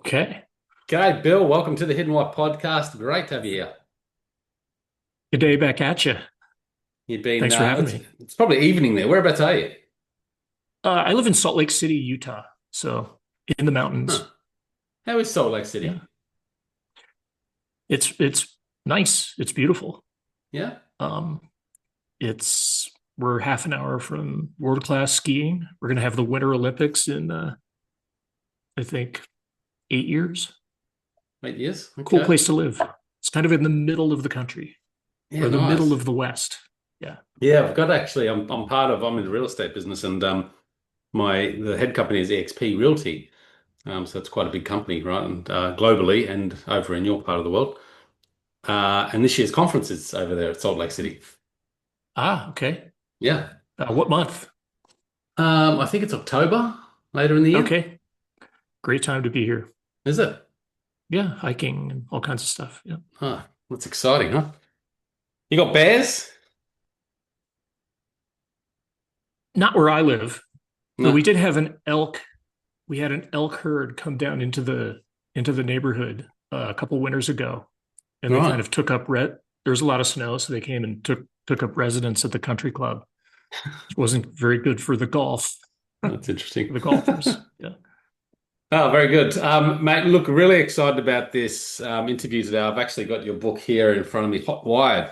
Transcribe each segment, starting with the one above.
Okay. G'day, Bill. Welcome to the Hidden Life podcast. Great to have you here. Good day back at you. You've been, Thanks for having it's, me. it's probably evening there. Whereabouts are you? I live in Salt Lake City, Utah, so in the Huh. mountains. How is Salt Lake Yeah, City? it's nice. It's beautiful. Yeah. Um, it's we're half an hour from world class skiing. We're gonna have the Winter Olympics in I think 8 years. 8 years. Cool Okay. place to live. It's kind of in the middle of the country Yeah, or the middle nice. of the West. Yeah. Yeah, I've got actually, I'm in the real estate business and the head company is EXP Realty. So it's quite a big company, right? And globally and over in your part of the world. And this year's conference is over there at Salt Lake City. Ah, okay. Yeah. What month? I think it's October later in the year. Okay. Great time to be here. Is it? Yeah, hiking and all kinds of stuff. Yeah. Huh. That's exciting, huh? You got bears? Not where I live, but we No. did have an elk. We had an elk herd come down into the neighborhood a couple winters ago, and they kind Right. of took up there was a lot of snow, so they came and took up residence at the country club. It wasn't very good for That's interesting. the golfers. Yeah. Oh, very good. Mate, look, really excited about this interview today. I've actually got your book here in front of me, Hot Wired,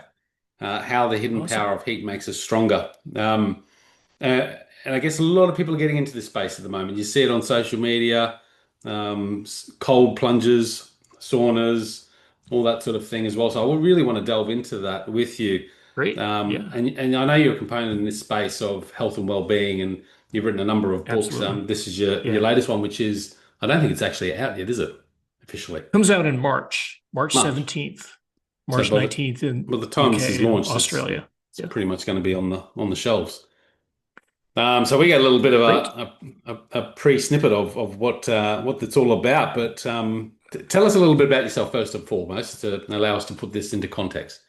How the Hidden Awesome. Power of Heat Makes Us Stronger. And I guess a lot of people are getting into this space at the moment. You see it on social media, cold plunges, saunas, all that sort of thing as well. So I would really want to delve into that with you. Great. Um, Yeah, and, and I know you're a component in this space of health and well-being, and you've written a number of books. absolutely. This is your Yeah. latest one, which is, I don't think it's actually out yet, is it? Officially. Comes out in March March. 17th, So March 19th in by the time this is UK and launched, Australia. it's Yeah. pretty much going to be on the shelves. So we get a little bit of Great. a pre-snippet of what it's all about. But tell us a little bit about yourself first and foremost to allow us to put this into context.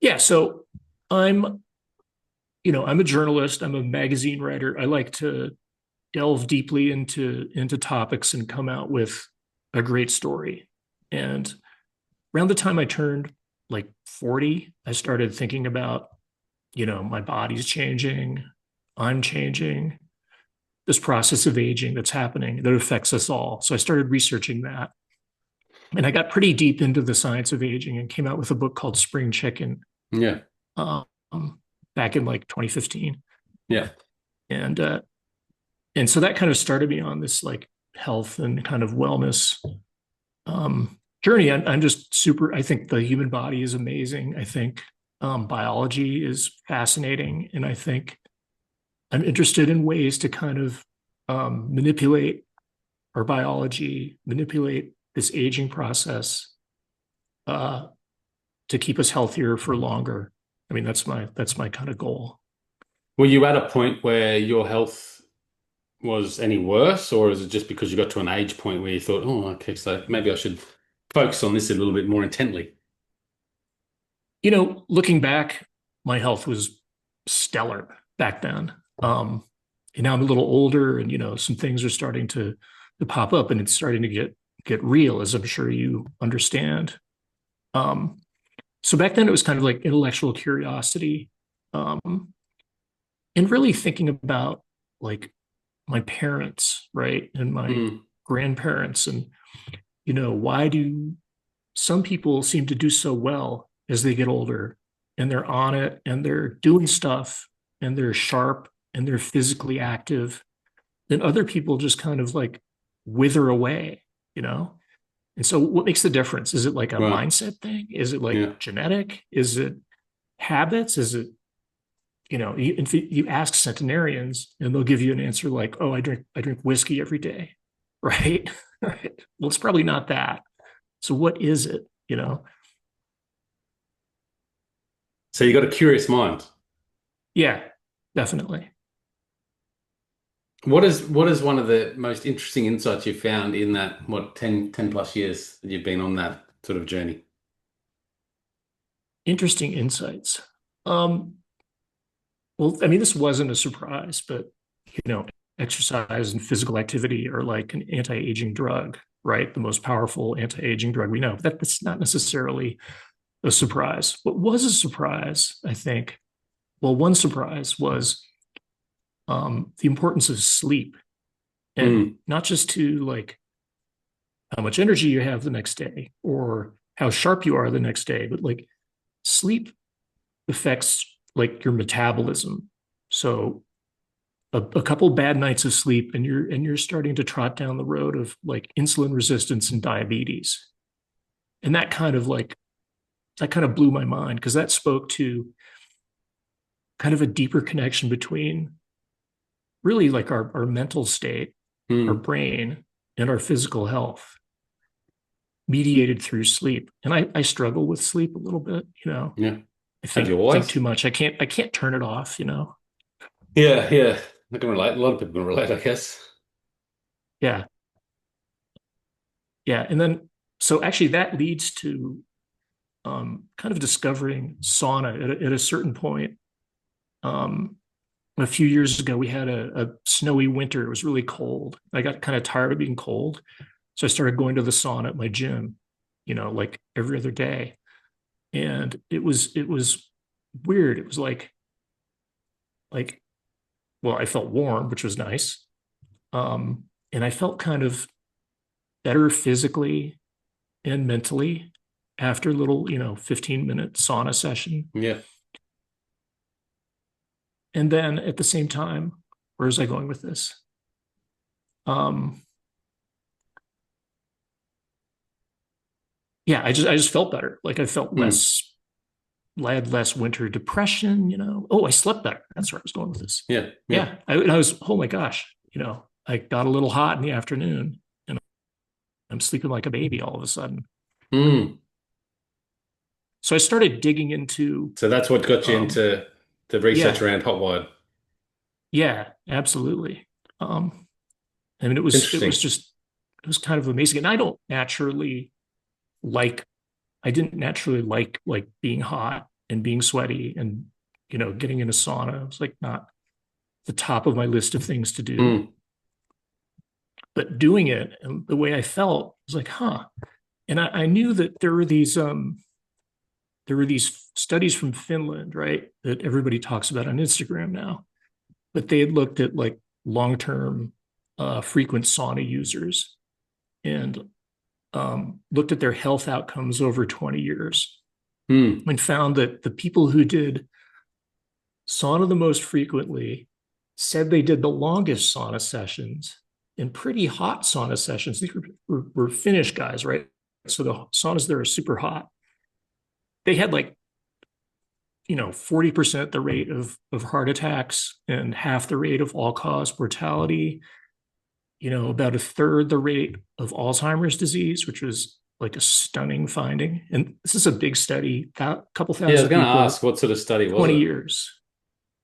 Yeah, so I'm I'm a journalist, I'm a magazine writer. I like to delve deeply into topics and come out with a great story. And around the time I turned like 40, I started thinking about, my body's changing, I'm changing, this process of aging that's happening that affects us all. So I started researching that. And I got pretty deep into the science of aging and came out with a book called Spring Chicken Yeah, um, back in like 2015. yeah. And and so that kind of started me on this like health and kind of wellness journey. I'm just super. I think the human body is amazing. I think biology is fascinating, and I think I'm interested in ways to kind of manipulate our biology, manipulate this aging process uh, to keep us healthier for longer. I mean, that's my kind of goal. Were you at a point where your health was any worse, or is it just because you got to an age point where you thought, oh, okay, so maybe I should focus on this a little bit more intently? Looking back, my health was stellar back then. And now I'm a little older, and some things are starting to pop up, and it's starting to get real, as I'm sure you understand. Um, so back then, it was kind of like intellectual curiosity, and really thinking about like my parents, right, and my Mm, grandparents, and why do some people seem to do so well as they get older and they're on it and they're doing stuff and they're sharp and they're physically active, then other people just kind of like wither away, you know? And so what makes the difference? Is it like a right. mindset thing? Is it like Yeah. genetic? Is it habits? Is it, if you ask centenarians and they'll give you an answer like, oh, I drink whiskey every day, right? Right. Well, it's probably not that. So what is it, So you got a curious mind. Yeah, definitely. What is one of the most interesting insights you found in that, what, 10 plus years that you've been on that sort of journey? Interesting insights. Um, well, I mean, this wasn't a surprise, but you know, exercise and physical activity are like an anti-aging drug. right? The most powerful anti-aging drug we know. That's not necessarily a surprise. What was a surprise, I think, well, one surprise was the importance of sleep, and Mm, not just to like how much energy you have the next day or how sharp you are the next day, but like sleep affects like your metabolism. So a couple bad nights of sleep and you're starting to trot down the road of like insulin resistance and diabetes. And that kind of blew my mind because that spoke to kind of a deeper connection between really like our mental state, our mm. brain, and our physical health mediated through sleep. And I struggle with sleep a little bit, you know. Yeah. I Have you think always? too much. I can't turn it off, you know. Yeah, yeah. I can relate. A lot of people can relate, I guess. Yeah. Yeah. And then so actually that leads to kind of discovering sauna at a certain point. Um, a few years ago, we had a snowy winter. It was really cold. I got kind of tired of being cold. So I started going to the sauna at my gym, you know, like every other day. And it was weird. It was like, well, I felt warm, which was nice. And I felt kind of better physically and mentally after a little, you know, 15-minute sauna session. Yeah. And then at the same time, where was I going with this? Um, yeah, I just felt better. Like I felt Mm. less, I had less winter depression, you know. Oh, I slept better. That's where I was going with this. Yeah. Yeah. Yeah. I was, oh my gosh, you know, I got a little hot in the afternoon and I'm sleeping like a baby all of a sudden. Mm. So I started digging into, So that's what got you um, into the research yeah, around hot wired. yeah, absolutely. Um, I mean, it was Interesting. just, it was kind of amazing. And I don't naturally like I didn't naturally like being hot and being sweaty and you know getting in a sauna. It was like not the top of my list of things to do. Mm. But doing it and the way I felt was like, huh. And I knew that there were these studies from Finland, right, that everybody talks about on Instagram now. But they had looked at like long-term frequent sauna users and looked at their health outcomes over 20 years Mm. and found that the people who did sauna the most frequently said they did the longest sauna sessions and pretty hot sauna sessions. These were Finnish guys, right? So the saunas there are super hot. They had like, you know, 40% the rate of heart attacks and half the rate of all cause mortality, you know, about a third the rate of Alzheimer's disease, which was like a stunning finding. And this is a big study, a couple Yeah, I was thousand going to people, ask what sort of study was 20 it? years.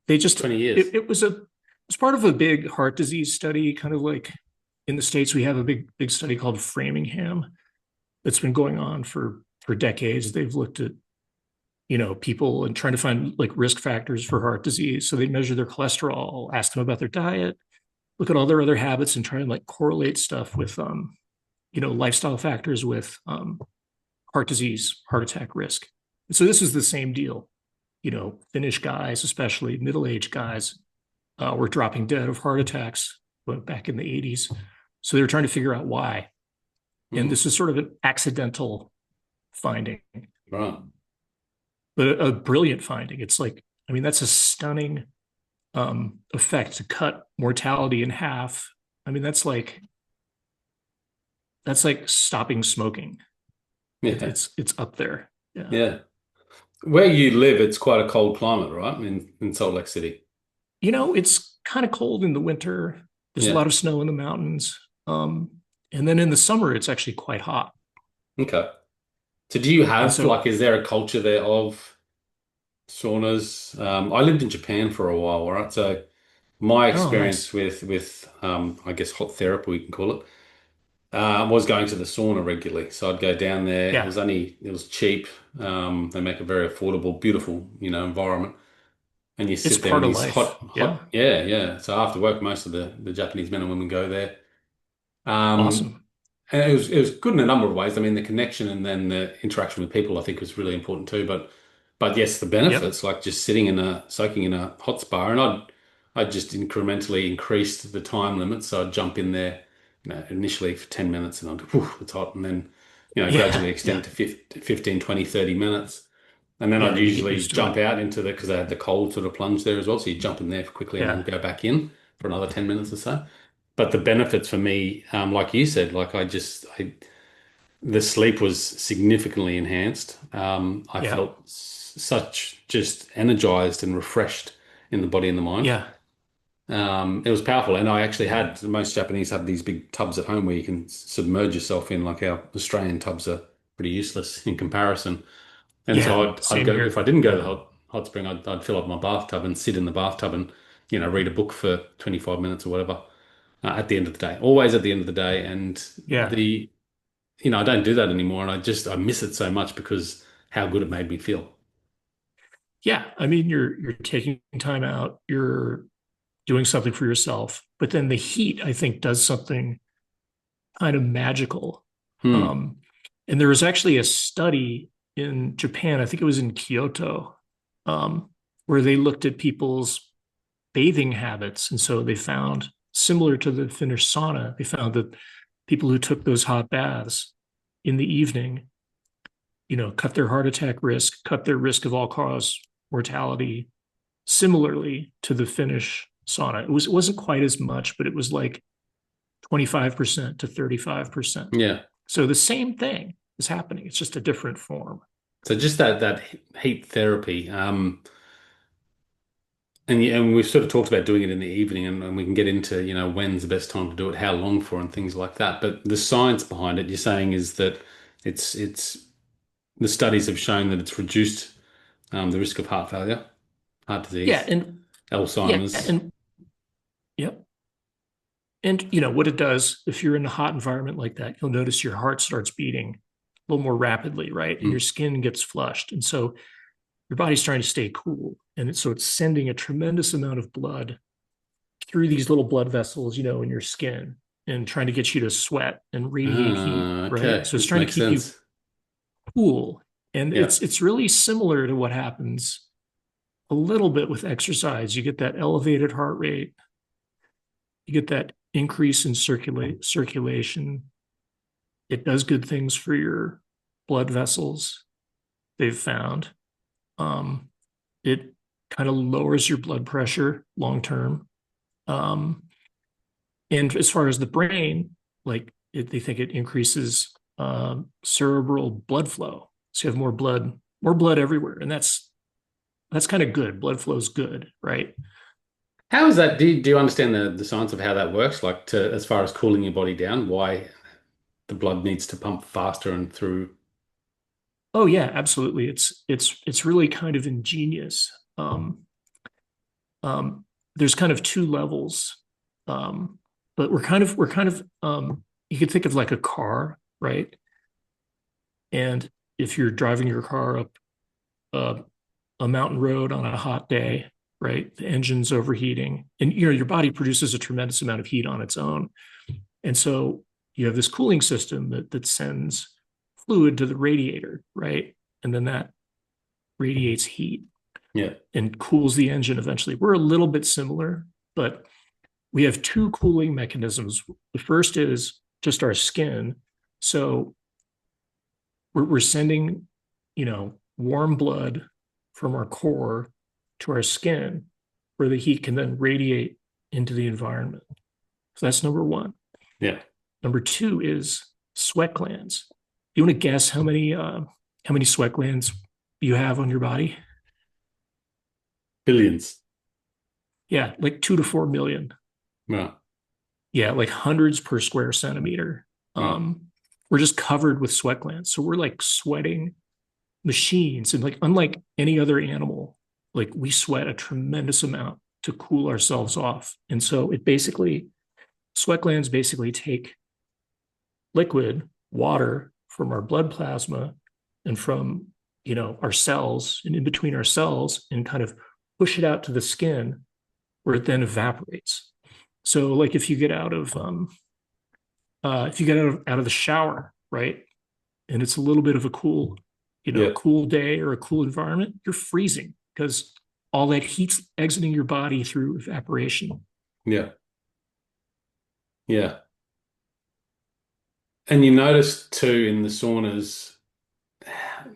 They just 20 years. it was a it's part of a big heart disease study, kind of like in the States we have a big study called Framingham that's been going on for decades. They've looked at you know people and trying to find like risk factors for heart disease. So they measure their cholesterol, ask them about their diet, look at all their other habits, and try and like correlate stuff with you know lifestyle factors with heart disease, heart attack risk. And so this is the same deal. You know, Finnish guys, especially middle-aged guys, were dropping dead of heart attacks back in the 80s. So they were trying to figure out why. And Mm. this is sort of an accidental finding, Right. but a brilliant finding. It's like, I mean, that's a stunning effect to cut mortality in half. I mean, that's like stopping smoking. Yeah. It's up there. Yeah. Yeah. Where you live, it's quite a cold climate, right? In Salt Lake City. You know, it's kind of cold in the winter. There's a Yeah. lot of snow in the mountains. And then in the summer, it's actually quite hot. Okay. So do you And have so, like, is there a culture there of saunas? I lived in Japan for a while, right? So my oh, experience nice. with I guess hot therapy, we can call it, was going to the sauna regularly. So I'd go down there. Yeah. It was cheap. They make a very affordable, beautiful, environment. And you It's sit there in part of these life. Yeah. yeah, yeah. So after work, most of the Japanese men and women go there. Um, Awesome. And it was good in a number of ways. I mean, the connection and then the interaction with people, I think, was really important too. But yes, the Yep. benefits, like just soaking in a hot spa, and I'd just incrementally increased the time limit. So I'd jump in there, initially for 10 minutes and I'd, whew, it's hot. And then, gradually Yeah. extend Yeah. to 15, 20, 30 minutes. And then Yeah. I'd You get usually used to jump it. out into because they had the cold sort of plunge there as well. So you jump in there quickly and then Yeah. go back in for another 10 minutes or so. But the benefits for me, like you said, like the sleep was significantly enhanced. I Yeah. felt such just energized and refreshed in the body and the mind. Yeah. It was powerful, and I actually had most Japanese have these big tubs at home where you can submerge yourself in, like our Australian tubs are pretty useless in comparison. And Yeah. so I'd Same go if I here. didn't go to Yeah. the hot spring, I'd fill up my bathtub and sit in the bathtub and read a book for 25 minutes or whatever at the end of the day. Always at the end of the day, and Yeah. I don't do that anymore, and I miss it so much because how good it made me feel. Yeah. I mean, you're taking time out, you're doing something for yourself, but then the heat, I think, does something kind of magical. Hmm. Um, and there was actually a study in Japan, I think it was in Kyoto, where they looked at people's bathing habits. And so they found, similar to the Finnish sauna, they found that people who took those hot baths in the evening, cut their heart attack risk, cut their risk of all cause mortality, similarly to the Finnish sauna. It wasn't quite as much, but it was like 25% to 35%. Yeah. So the same thing is happening. It's just a different form. So just that heat therapy, and we've sort of talked about doing it in the evening, and we can get into when's the best time to do it, how long for, and things like that. But the science behind it, you're saying, is that it's the studies have shown that it's reduced the risk of heart failure, heart Yeah, disease, and yeah, Alzheimer's. and yep. And what it does, if you're in a hot environment like that, you'll notice your heart starts beating a little more rapidly, right? And your Mm. skin gets flushed. And so your body's trying to stay cool. And so it's sending a tremendous amount of blood through these little blood vessels, in your skin and trying to get you to sweat and radiate heat, right? Okay, So it's this trying to makes keep you sense. cool. And Yeah. it's really similar to what happens a little bit with exercise. You get that elevated heart rate, you get that increase in circulation. It does good things for your blood vessels, they've found. Um, it kind of lowers your blood pressure long term. Um, and as far as the brain, like they think it increases cerebral blood flow. So you have more blood everywhere, and that's kind of good. Blood flow is good, right? How is that? Do you understand the science of how that works? Like to as far as cooling your body down, why the blood needs to pump faster and through? Oh yeah, absolutely. It's really kind of ingenious. Um, there's kind of two levels, but we're kind of you could think of like a car, right? And if you're driving your car up uh, a mountain road on a hot day, right, the engine's overheating, and your body produces a tremendous amount of heat on its own, and so you have this cooling system that sends fluid to the radiator, right, and then that radiates heat Yeah. and cools the engine eventually. We're a little bit similar, but we have two cooling mechanisms. The first is just our skin. So we're sending, warm blood from our core to our skin where the heat can then radiate into the environment. So that's number one. Yeah. Number two is sweat glands. You want to guess how many sweat glands you have on your body? Billions. Yeah, like 2 to 4 million. Right. Yeah, like hundreds per square centimeter. Right. Um, we're just covered with sweat glands. So we're like sweating machines. And like, unlike any other animal, like we sweat a tremendous amount to cool ourselves off. And so sweat glands basically take liquid water from our blood plasma and from, our cells and in between our cells and kind of push it out to the skin where it then evaporates. So, like if you get out of If you get out of the shower, right, and it's a little bit of a cool, Yeah. cool day or a cool environment, you're freezing because all that heat's exiting your body through evaporation. Yeah. Yeah. And you notice too in the saunas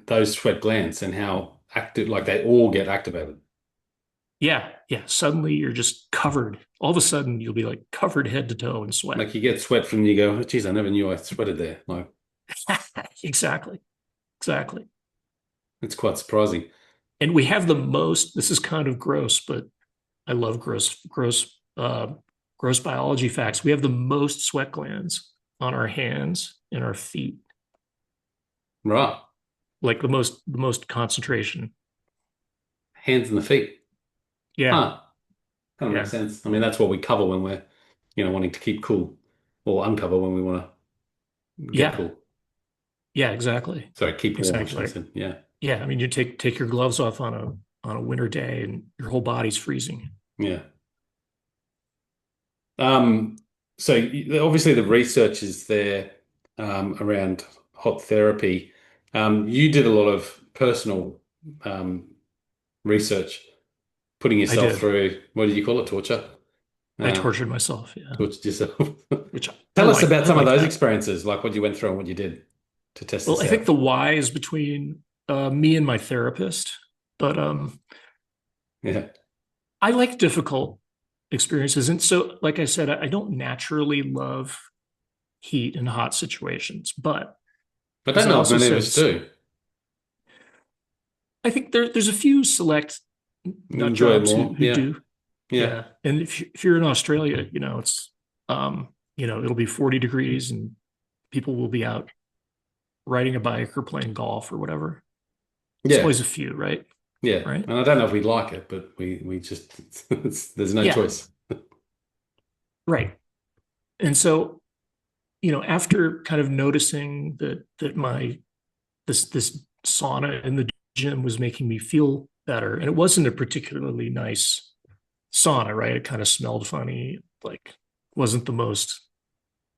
those sweat glands and how active, like they all get activated. Yeah, yeah. Suddenly you're just covered. All of a sudden you'll be like covered head to toe in sweat. Like you get sweat from you go, oh, geez, I never knew I sweated there. Like Exactly, exactly. it's quite surprising. And we have the most. This is kind of gross, but I love gross biology facts. We have the most sweat glands on our hands and our feet, Right. like the most concentration. Hands and the feet. Yeah, Huh. Kind of makes yeah, sense. I mean, that's what we cover when we're, wanting to keep cool or uncover when we want to get yeah, cool. yeah. Exactly, Sorry, keep warm, I exactly. should have Right. said. Yeah. Yeah, I mean, you take your gloves off on a winter day, and your whole body's freezing. Yeah. Um, so obviously the research is there around hot therapy. You did a lot of personal um, research, putting I yourself did. through, what did you call it, torture? I Uh, tortured myself. Yeah, Tortured yourself. which I Tell us like. about I some of like those that. experiences, like what you went through and what you did to test Well, this I think out. the why is between me and my therapist, but Yeah. I like difficult experiences. And so, like I said, I don't naturally love heat and hot situations, but I as don't I know if also many of said, us do. I think there's a few select nut Enjoy it jobs more. who Yeah. do. Yeah. Yeah. And if you're in Australia, it's, it'll be 40 degrees and people will be out riding a bike or playing golf or whatever. It's Yeah. always a few, right? Yeah. Right. And I don't know if we like it, but we just, there's no Yeah. choice. Right. And so, after kind of noticing that my this sauna in the gym was making me feel better. And it wasn't a particularly nice sauna, right? It kind of smelled funny, like wasn't the most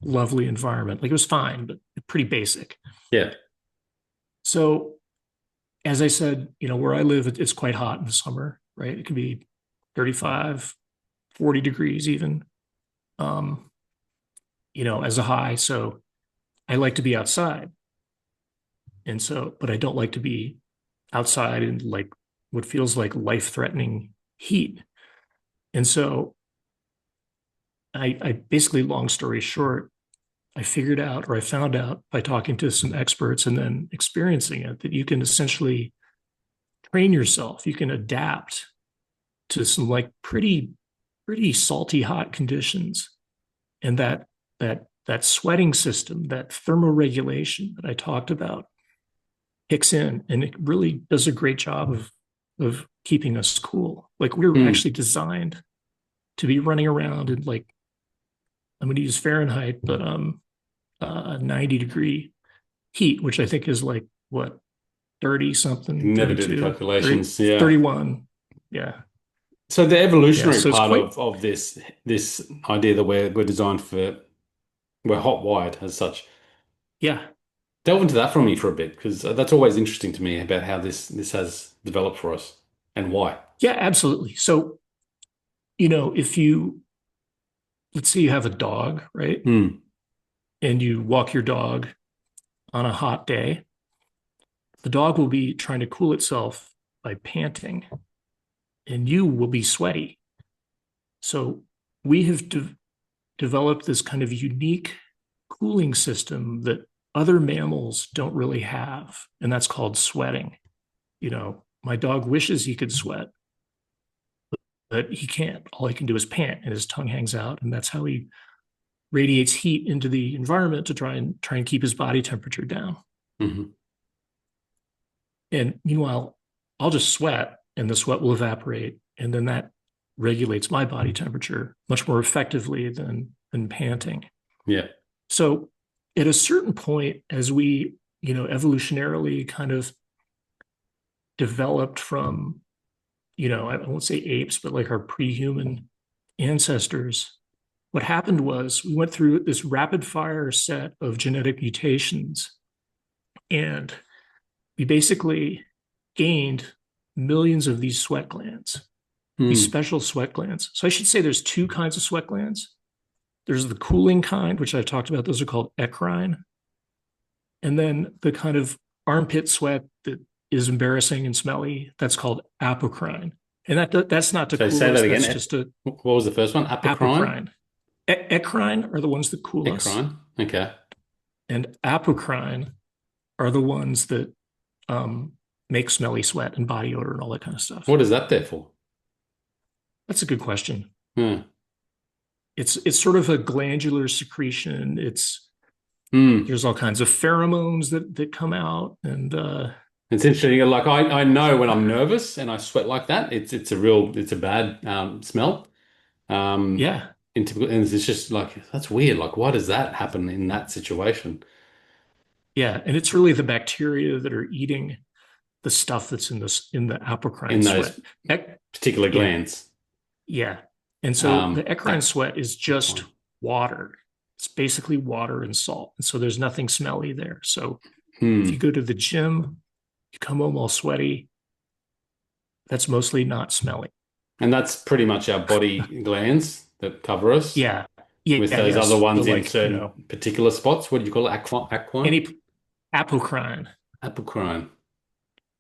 lovely environment. Like it was fine, but pretty basic. Yeah. So as I said, where I live, it's quite hot in the summer, right? It could be 35, 40 degrees even, um, as a high. So I like to be outside. And so, but I don't like to be outside in like what feels like life threatening heat. And so I basically, long story short, I figured out or I found out by talking to some experts and then experiencing it that you can essentially train yourself. You can adapt to some like pretty salty hot conditions. And that sweating system, that thermoregulation that I talked about kicks in and it really does a great job of keeping us cool. Like we were Mm. actually designed to be running around in like I'm going to use Fahrenheit, but 90-degree heat, which I think is like what 30 something, Never do the 32, 30, calculations. Yeah. 31. Yeah. So the Yeah. evolutionary So it's part quite, of this idea that we're designed for we're hot wired as such. yeah. Delve into that for me for a bit because that's always interesting to me about how this has developed for us and why. Yeah, absolutely. So, if let's say you have a dog, right? Hmm. And you walk your dog on a hot day, the dog will be trying to cool itself by panting and you will be sweaty. So we have developed this kind of unique cooling system that other mammals don't really have, and that's called sweating. My dog wishes he could sweat, but he can't. All he can do is pant, and his tongue hangs out, and that's how he radiates heat into the environment to try and keep his body temperature down. Hmm. And meanwhile, I'll just sweat, and the sweat will evaporate, and then that regulates my body temperature much more effectively than panting. Yeah. So at a certain point, as we, evolutionarily kind of developed from, I won't say apes, but like our pre-human ancestors, what happened was we went through this rapid fire set of genetic mutations, and we basically gained millions of these sweat glands, these Hmm. special sweat glands. So I should say there's two kinds of sweat glands. There's the cooling kind, which I've talked about. Those are called eccrine. And then the kind of armpit sweat that is embarrassing and smelly, that's called apocrine. And that's not to So cool say us. that That's again. just a What was the first one? Apocrine? apocrine. Eccrine are the ones that cool us, Ecrine. Okay. and apocrine are the ones that um, make smelly sweat and body odor and all that kind of stuff. What is that there for? That's a good question. Hmm. It's sort of a glandular secretion. It's Hmm. There's all kinds of pheromones that come out, and It's interesting. Like I know when I'm nervous and I sweat like that, it's a bad smell. Um, yeah, in typical, and it's just like that's weird. Like, why does that happen in that situation? yeah, and it's really the bacteria that are eating the stuff that's in the In apocrine sweat. those particular Yeah, glands. yeah, and so the Ac eccrine sweat is just Ecrine. water. It's basically water and salt, and so there's nothing smelly there. So if you Hmm. go to the gym, you come home all sweaty. That's mostly not smelly. And that's pretty much our body glands that cover us, Yeah, yeah, with those other yes. The ones in like certain particular spots. What do you call it? Aquine? any apocrine, Apocrine.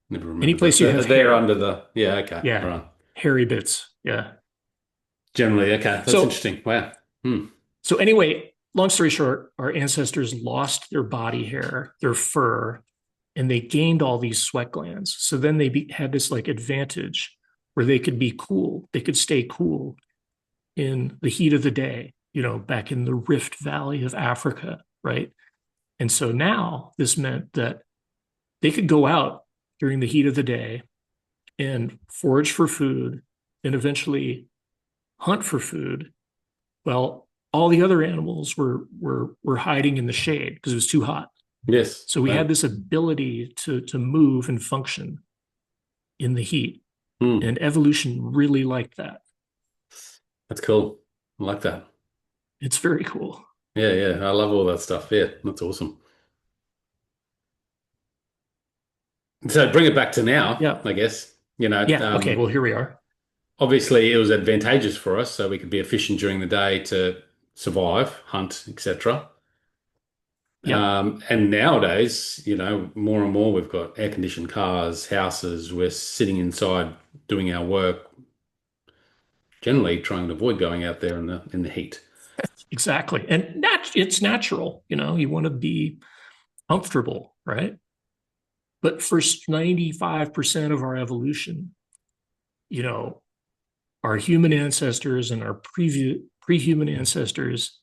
Never any remembered that. place you have They're hair. under the, yeah, okay, Yeah, right. hairy bits. Yeah. Generally, okay, that's So interesting. Wow. Hmm. so anyway, long story short, our ancestors lost their body hair, their fur, and they gained all these sweat glands. So then had this like advantage where they could be cool. They could stay cool in the heat of the day, back in the Rift Valley of Africa, right? And so now this meant that they could go out during the heat of the day and forage for food and eventually hunt for food. Well, all the other animals were hiding in the shade because it was too hot. Yes. So we had Wow. this ability to move and function in the heat. Hmm. And evolution really liked that. That's cool. I like that. It's very cool. Yeah, yeah. I love all that stuff. Yeah, that's awesome. So bring it back to now, Yeah. I guess. Yeah. Okay. Well, here we are. Obviously it was advantageous for us, so we could be efficient during the day to survive, hunt, etc. Yep. And nowadays, more and more we've got air-conditioned cars, houses, we're sitting inside doing our work, generally trying to avoid going out there in the heat. Exactly. And it's natural. You want to be comfortable, right? But for 95% of our evolution, you know, our human ancestors and our pre-human ancestors,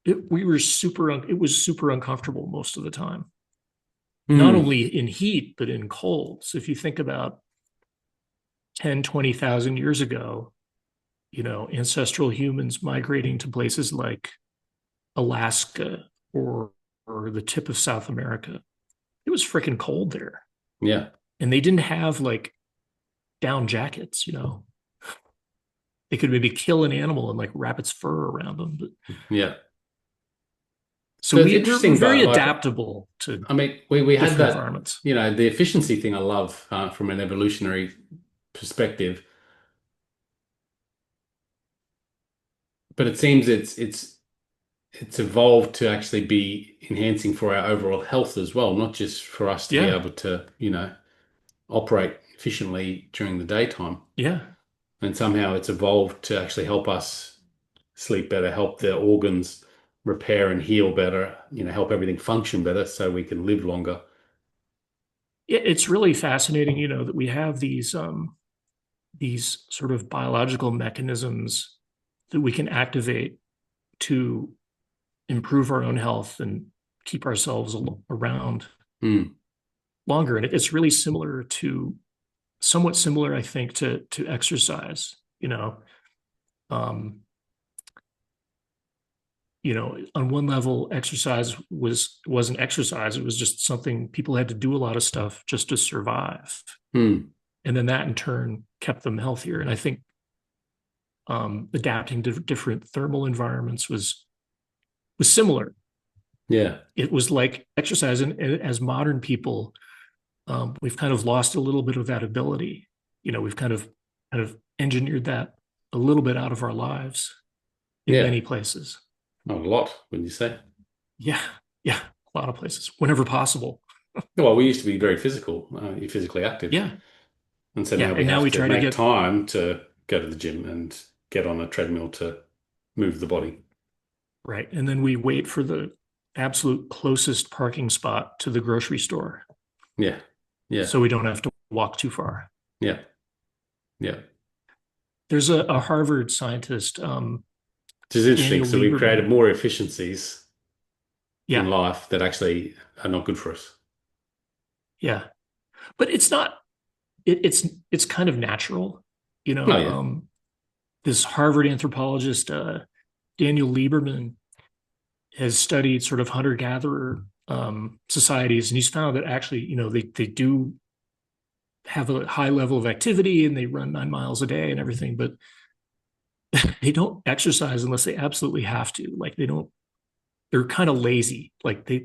it was super uncomfortable most of the time, not Hmm. only in heat but in cold. So if you think about 10, 20,000 years ago, ancestral humans migrating to places like Alaska or the tip of South America, it was freaking cold there, Yeah. and they didn't have like down jackets. They could maybe kill an animal and like wrap its fur around them, but Yeah. so So it's we're interesting, very but like, adaptable to I mean, we had different that, environments. the efficiency thing I love from an evolutionary perspective, but it seems it's evolved to actually be enhancing for our overall health as well, not just for us to be Yeah, able to, operate efficiently during the daytime. yeah, And somehow it's evolved to actually help us sleep better, help the organs repair and heal better, help everything function better so we can live longer. it's really fascinating, that we have these sort of biological mechanisms that we can activate to improve our own health and keep ourselves around Hmm. longer. And it's really somewhat similar, I think, to exercise. Um, on one level, exercise wasn't exercise. It was just something people had to do a lot of stuff just to survive. Hmm. And then that in turn kept them healthier. And I think adapting to different thermal environments was similar. Yeah. It was like exercise, and as modern people, we've kind of lost a little bit of that ability. We've kind of engineered that a little bit out of our lives in Yeah. many places. Not a lot, when you say. Yeah, yeah, a lot of places whenever possible. Well, we used to be very physical, you're physically active. Yeah, And so yeah, now we and now have we to try to make get time to go to the gym and get on a treadmill to move the body. right, and then we wait for the absolute closest parking spot to the grocery store, Yeah. Yeah. so we don't have to walk too far. Yeah. Yeah. There's a Harvard scientist, Which is interesting. Daniel So we've created Lieberman. more efficiencies in Yeah, life that actually are not good for us. yeah, but it's not. It's kind of natural, you Oh know. yeah. This Harvard anthropologist, Daniel Lieberman, has studied sort of hunter-gatherer societies, and he's found that actually, they do have a high level of activity and they run 9 miles a day and everything, but they don't exercise unless they absolutely have to. Like they don't, they're kind of lazy. Like they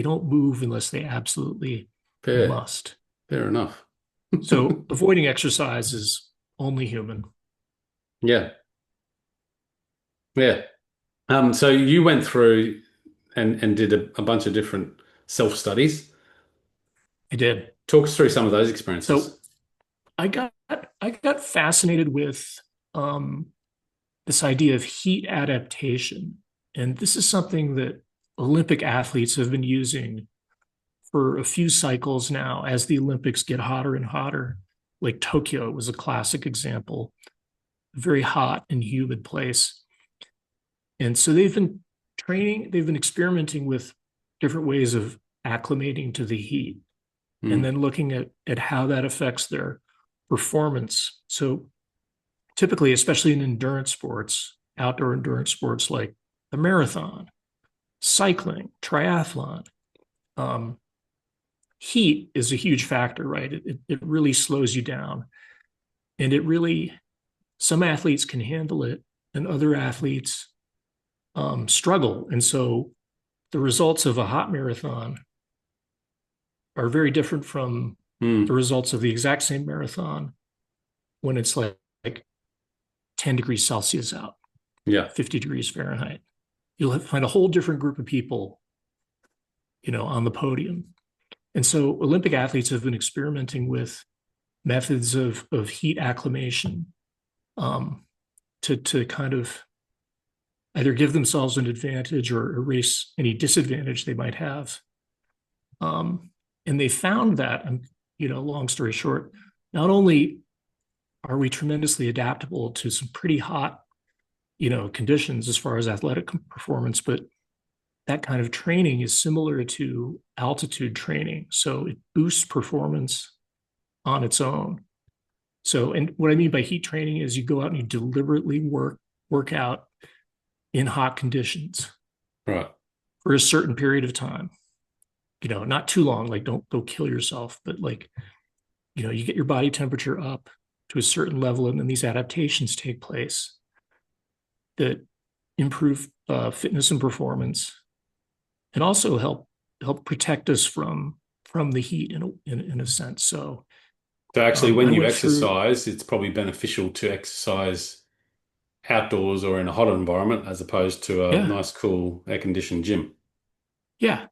don't move unless they absolutely Fair. must. Fair enough. So avoiding exercise is only human. Yeah. Yeah. So you went through and did a bunch of different self-studies. I did. Talk us through some of those So experiences. I got I got fascinated with um, this idea of heat adaptation, and this is something that Olympic athletes have been using for a few cycles now as the Olympics get hotter and hotter. Like Tokyo was a classic example, a very hot and humid place. And so they've been they've been experimenting with different ways of acclimating to the heat and Mm. then looking at how that affects their performance. So typically, especially in endurance sports, outdoor endurance sports like the marathon, cycling, triathlon, um, heat is a huge factor, right? It really slows you down. And it really, some athletes can handle it and other athletes struggle. And so the results of a hot marathon are very different from the Mm. results of the exact same marathon when it's like 10 degrees Celsius out, Yeah. 50 degrees Fahrenheit. You'll find a whole different group of people, on the podium. And so Olympic athletes have been experimenting with methods of heat acclimation, um, to kind of either give themselves an advantage or erase any disadvantage they might have. Um, and they found that, long story short, not only are we tremendously adaptable to some pretty hot, conditions as far as athletic performance, but that kind of training is similar to altitude training. So it boosts performance on its own. So, and what I mean by heat training is you go out and you deliberately work out in hot conditions Right. for a certain period of time. Not too long, like don't go kill yourself, but like, you get your body temperature up to a certain level, and then these adaptations take place that improve fitness and performance, and also help protect us from the heat in a sense. So So actually, when I you went through, exercise, it's probably beneficial to exercise outdoors or in a hot environment as opposed to a yeah, nice, cool, air-conditioned gym. yeah,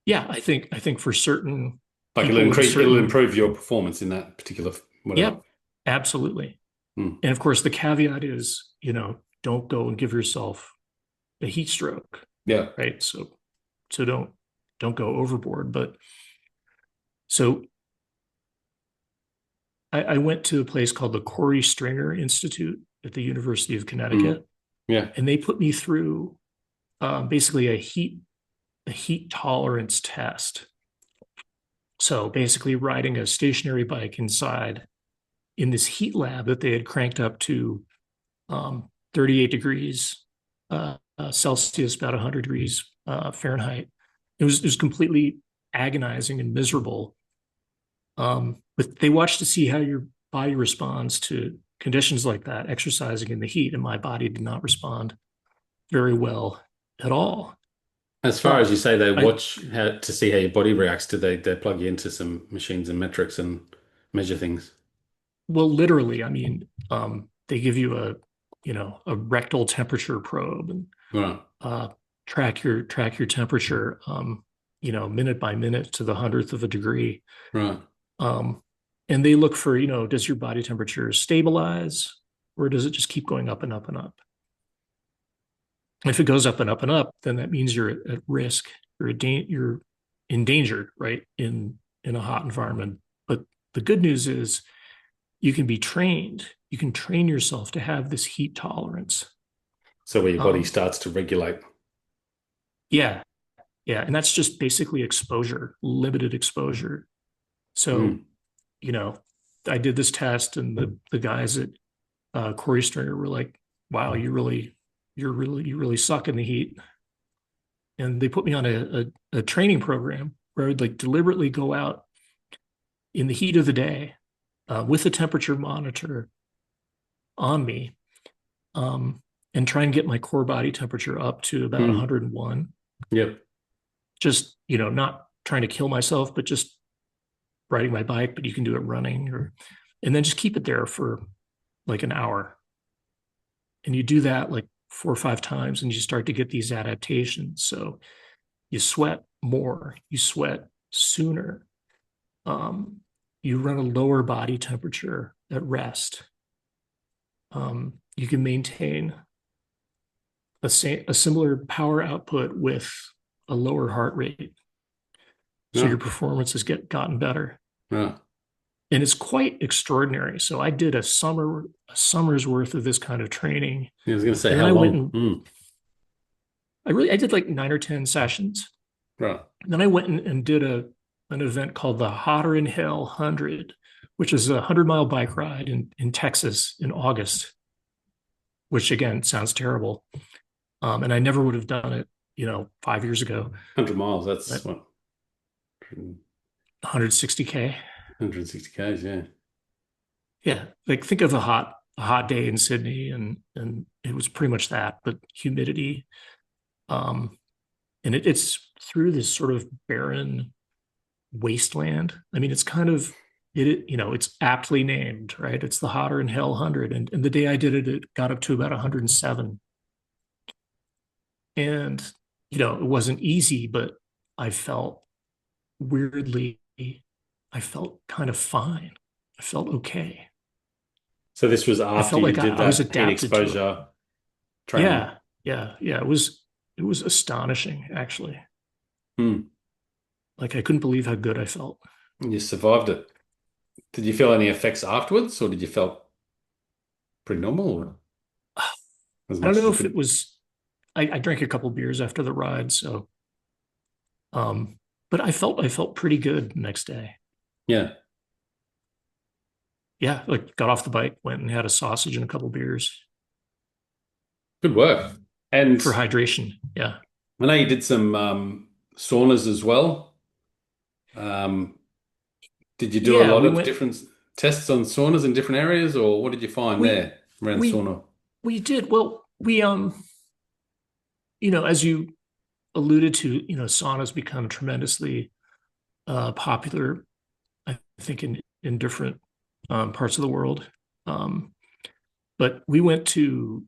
yeah. I think for certain Like people in it'll certain, improve your performance in that particular whatever. yep, absolutely. Mm. And of course, the caveat is, don't go and give yourself a heat stroke, Yeah. right? So don't go overboard. But so I went to a place called the Corey Stringer Institute at the University of Mm. Connecticut, Yeah. and they put me through basically a heat tolerance test. So basically, riding a stationary bike inside in this heat lab that they had cranked up to 38 degrees Celsius, about 100 degrees Fahrenheit. It was completely agonizing and miserable. But they watch to see how your body responds to conditions like that, exercising in the heat, and my body did not respond very well at all. As far as But you say, they I, watch how to see how your body reacts. Do they plug you into some machines and metrics and measure things? well, literally, I mean, they give you a rectal temperature probe and Right, uh, track your temperature, minute by minute to the hundredth of a degree. right. Um, and they look for, does your body temperature stabilize or does it just keep going up and up and up? If it goes up and up and up, then that means you're at risk. You're endangered, right? In a hot environment. But the good news is you can be trained. You can train yourself to have this heat tolerance. So where your body Um, starts to regulate. yeah, yeah, and that's just basically exposure, limited exposure. So, Mm. you know, I did this test, and the guys at Corey Stringer were like, "Wow, you really suck in the heat." And they put me on a training program where I would like deliberately go out in the heat of the day with a temperature monitor on me, um, and try and get my core body temperature up to about Mm. 101. Yep. Just, not trying to kill myself, but just riding my bike, but you can do it running and then just keep it there for like an hour. And you do that like 4 or 5 times and you start to get these adaptations. So you sweat more, you sweat sooner. You run a lower body temperature at rest. You can maintain a similar power output with a lower heart rate. So your No, performance has gotten better. no. And it's quite extraordinary. So I did a summer's worth of this kind of training. Yeah, I was going to say And then how I went long? and Mm. I did like 9 or 10 sessions. Right, And then I went and did an event called the Hotter in Hell 100, which is a 100-mile bike ride in Texas in August, which again sounds terrible. And I never would have done it, 5 years ago, 100 miles. That's but what, 160K. 160 k's. Yeah. Yeah. Like think of a hot day in Sydney and it was pretty much that, but humidity. Um, and it's through this sort of barren wasteland. I mean, it's kind of it's aptly named, right? It's the Hotter in Hell 100. And the day I did it, it got up to about 107. And, it wasn't easy, but I felt weirdly, I felt kind of fine. I felt okay. So this was I after felt you like did I was that heat adapted to it. exposure training. Yeah. Yeah. Yeah. It was astonishing, actually. Mm. Like I couldn't believe how good I felt. And you survived it. Did you feel any effects afterwards, or did you felt pretty normal, or as I don't much as know you if it could? was, I drank a couple beers after the ride. So, um, but I felt pretty good the next day. Yeah, Yeah. Like got off the bike, went and had a sausage and a couple beers good work. And for hydration. Yeah. I know you did some saunas as well. Um, did you do a Yeah. lot of different tests on saunas in different areas, or what did you find We, there around we, sauna? we did. Well, as you alluded to, saunas become tremendously popular, I think, in different parts of the world. Um, but we went to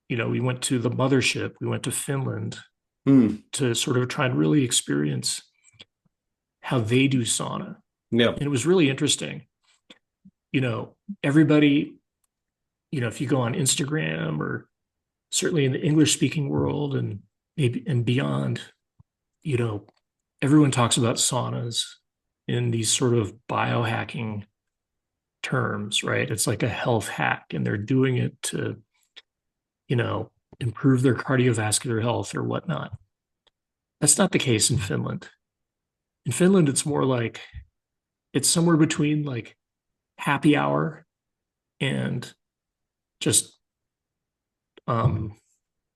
the mothership. We went to Finland Hmm. to sort of try and really experience how they do sauna. Yeah. And it was really interesting. Everybody, if you go on Instagram or certainly in the English speaking world and maybe and beyond, you know, everyone talks about saunas in these sort of biohacking terms, right? It's like a health hack, and they're doing it to, you know, improve their cardiovascular health or whatnot. That's not the case in Finland. In Finland, it's more like it's somewhere between like happy hour and just um,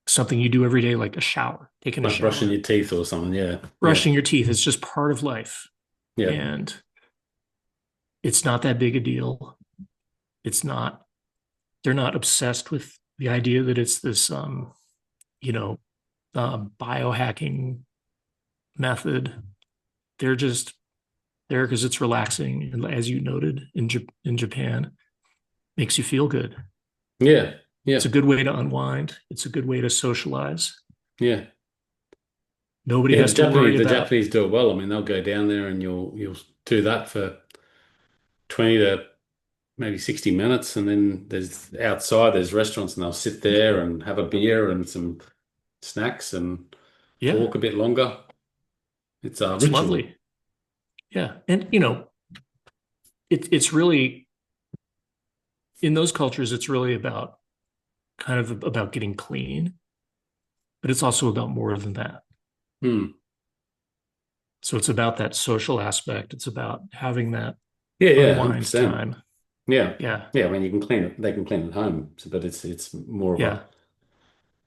something you do every day, like a shower, taking a Like brushing shower, your teeth or something. Yeah. Yeah. brushing your teeth. It's just part of life. Yeah. And it's not that big a deal. It's not, they're not obsessed with the idea that it's this you know biohacking method. They're just there because it's relaxing, and as you noted in Japan, makes you feel good. Yeah, It's a yeah, good way to unwind. It's a good way to socialize. yeah. Nobody Yeah, has to worry The about. Japanese do it well. I mean, they'll go down there and you'll do that for 20 to maybe 60 minutes, and then there's restaurants, and they'll sit there and have a beer and some snacks and Yeah, talk a bit longer. It's a it's ritual. lovely. Yeah, and it's really in those cultures. It's really about kind of about getting clean, but it's also about more than that. Hmm. So it's about that social aspect. It's about having that Yeah, yeah, unwind 100%. time. Yeah. Yeah, Yeah, I mean you can clean it, they can clean at home, but it's yeah,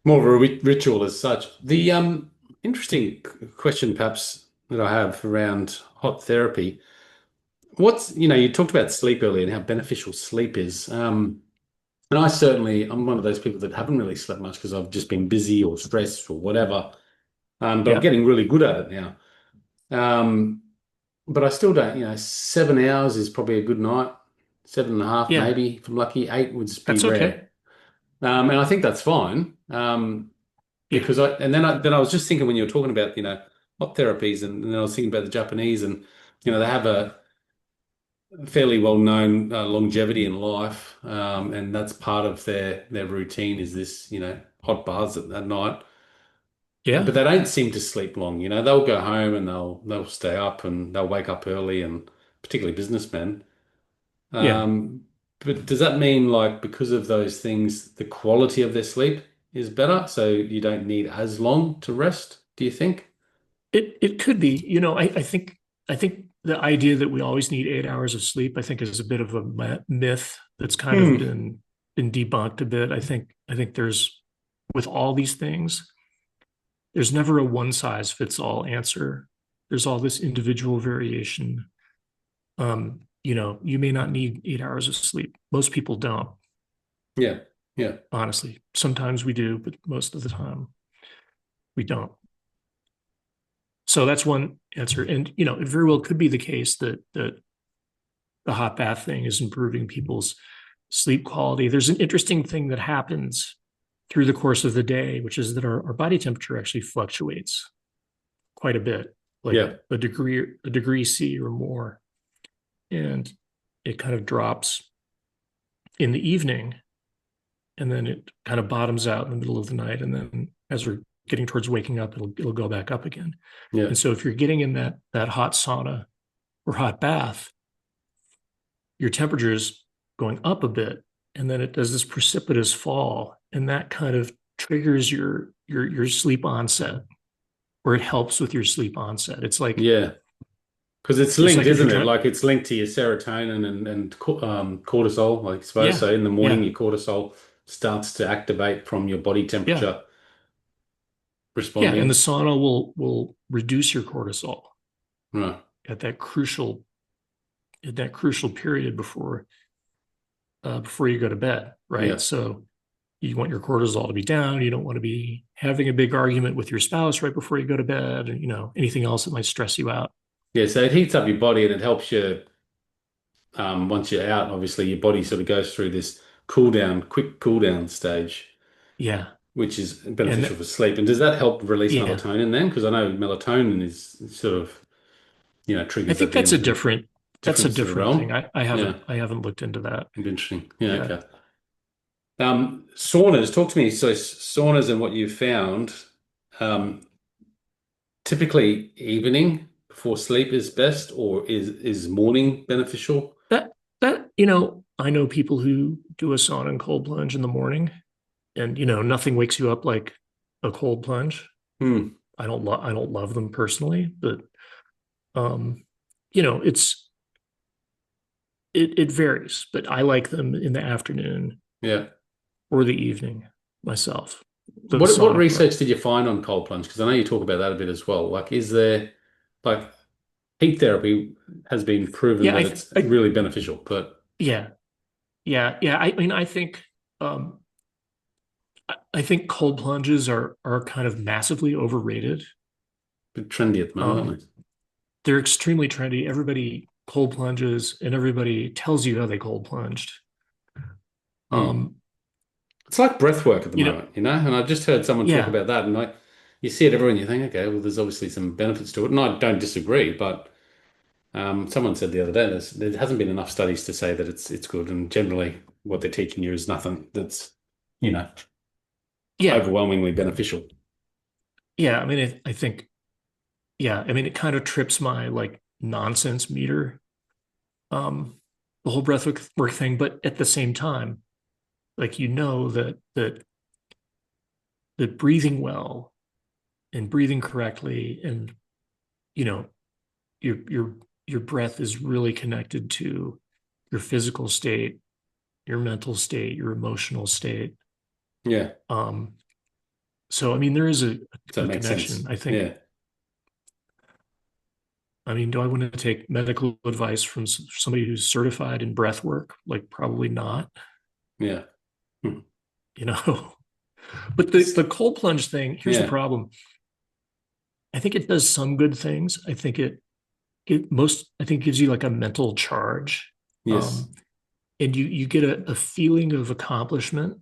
more of a ritual as such. The interesting question perhaps that I have around hot therapy. You talked about sleep earlier and how beneficial sleep is. And I'm one of those people that haven't really slept much because I've just been busy or stressed or whatever. But I'm yeah, getting really good at it now. Um, but I still don't, 7 hours is probably a good night. 7.5, yeah. maybe, if I'm lucky. 8 would just be That's rare. okay. And I think that's fine. Yeah, Then I was just thinking when you were talking about, hot therapies, and then I was thinking about the Japanese, and, they have a fairly well-known longevity in life, and that's part of their routine is this, hot baths at night. But yeah, they don't seem to sleep long. They'll go home and they'll stay up and they'll wake up early, and particularly businessmen. yeah. Um, but does that mean like because of those things, the quality of their sleep is better, so you don't need as long to rest? Do you think? It could be. I think the idea that we always need 8 hours of sleep, I think, is a bit of a myth that's kind of Hmm. been debunked a bit. I think there's with all these things, there's never a one size fits all answer. There's all this individual variation. You may not need 8 hours of sleep. Most people don't, Yeah. Yeah. honestly. Sometimes we do, but most of the time we don't. So that's one answer. And it very well could be the case that the hot bath thing is improving people's sleep quality. There's an interesting thing that happens through the course of the day, which is that our body temperature actually fluctuates quite a bit, like Yeah. a degree C or more. And it kind of drops in the evening, and then it kind of bottoms out in the middle of the night. And then as we're getting towards waking up, it'll go back up again. Yeah. And so if you're getting in that hot sauna or hot bath, your temperature is going up a bit, and then it does this precipitous fall, and that kind of triggers your sleep onset, or it helps with your sleep onset. It's like Yeah. Because it's it's linked, like if you're isn't it? trying. Like it's linked to your serotonin and cortisol, I suppose. Yeah, So in the morning, yeah, your cortisol starts to activate from your body yeah, temperature yeah. And the responding. sauna will reduce your cortisol Right. at that crucial period before you go to bed, right? Yeah. So you want your cortisol to be down. You don't want to be having a big argument with your spouse right before you go to bed, and anything else that might stress you out. Yeah. So it heats up your body and it helps you once you're out, obviously your body sort of goes through this quick cool down stage, Yeah, which is and beneficial for sleep. And does that help release yeah, melatonin then? Because I know melatonin is sort of, I triggers at think the that's end a of the different different sort of thing. realm. I Yeah. haven't I haven't looked into that. Interesting. Yeah. Yeah, Okay. Saunas, talk to me. So saunas and what you've found, um, typically evening before sleep is best, or is morning beneficial? that I know people who do a sauna and cold plunge in the morning, and nothing wakes you up like a cold plunge. Hmm. I don't love them personally, but um, you know, it's it varies. But I like them in the afternoon Yeah. or the evening myself. The What sauna part. research did you find on cold plunge? Because I know you talk about that a bit as well. Like, is there like heat therapy has been proven Yeah, that it's really beneficial, but yeah, yeah, yeah. I mean, I think. Um, I think cold plunges are kind of massively overrated. Bit trendy at the moment, Um, aren't they're extremely trendy. Everybody cold plunges, and everybody tells you how they cold plunged. they? Mm. Um, It's like breath work at the you know, moment, you know? And I just heard someone talk yeah, about that, and like you see it everywhere and you think, okay, well, there's obviously some benefits to it. And I don't disagree, but someone said the other day there hasn't been enough studies to say that it's good. And generally what they're teaching you is nothing that's, you know, yeah, overwhelmingly beneficial. yeah. I mean, I think, yeah. I mean, it kind of trips my like nonsense meter, um, the whole breathwork thing. But at the same time, like that breathing well and breathing correctly, and you know, your your your breath is really connected to your physical state, your mental state, your emotional state. Yeah. Um, so I mean, there is So it a makes connection. sense. I think. Yeah. I mean, do I want to take medical advice from somebody who's certified in breath work? Like, probably not, Yeah. Hmm. you know. But the Just, cold plunge thing, here's the yeah. problem. I think it does some good things. I think it gives you like a mental charge. Yes. And you get a feeling of accomplishment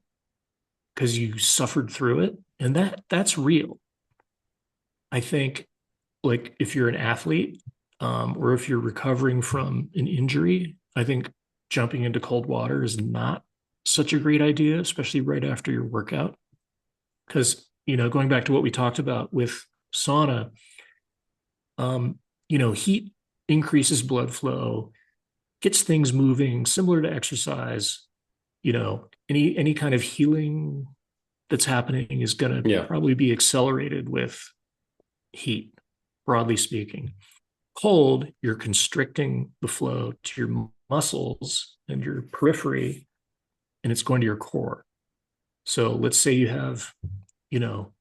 because you suffered through it. And that's real. I think like if you're an athlete, or if you're recovering from an injury, I think jumping into cold water is not such a great idea, especially right after your workout. Because, going back to what we talked about with sauna, um, heat increases blood flow, gets things moving, similar to exercise. Any kind of healing that's happening is going to Yeah. probably be accelerated with heat, broadly speaking. Cold, you're constricting the flow to your muscles and your periphery, and it's going to your core. So you know,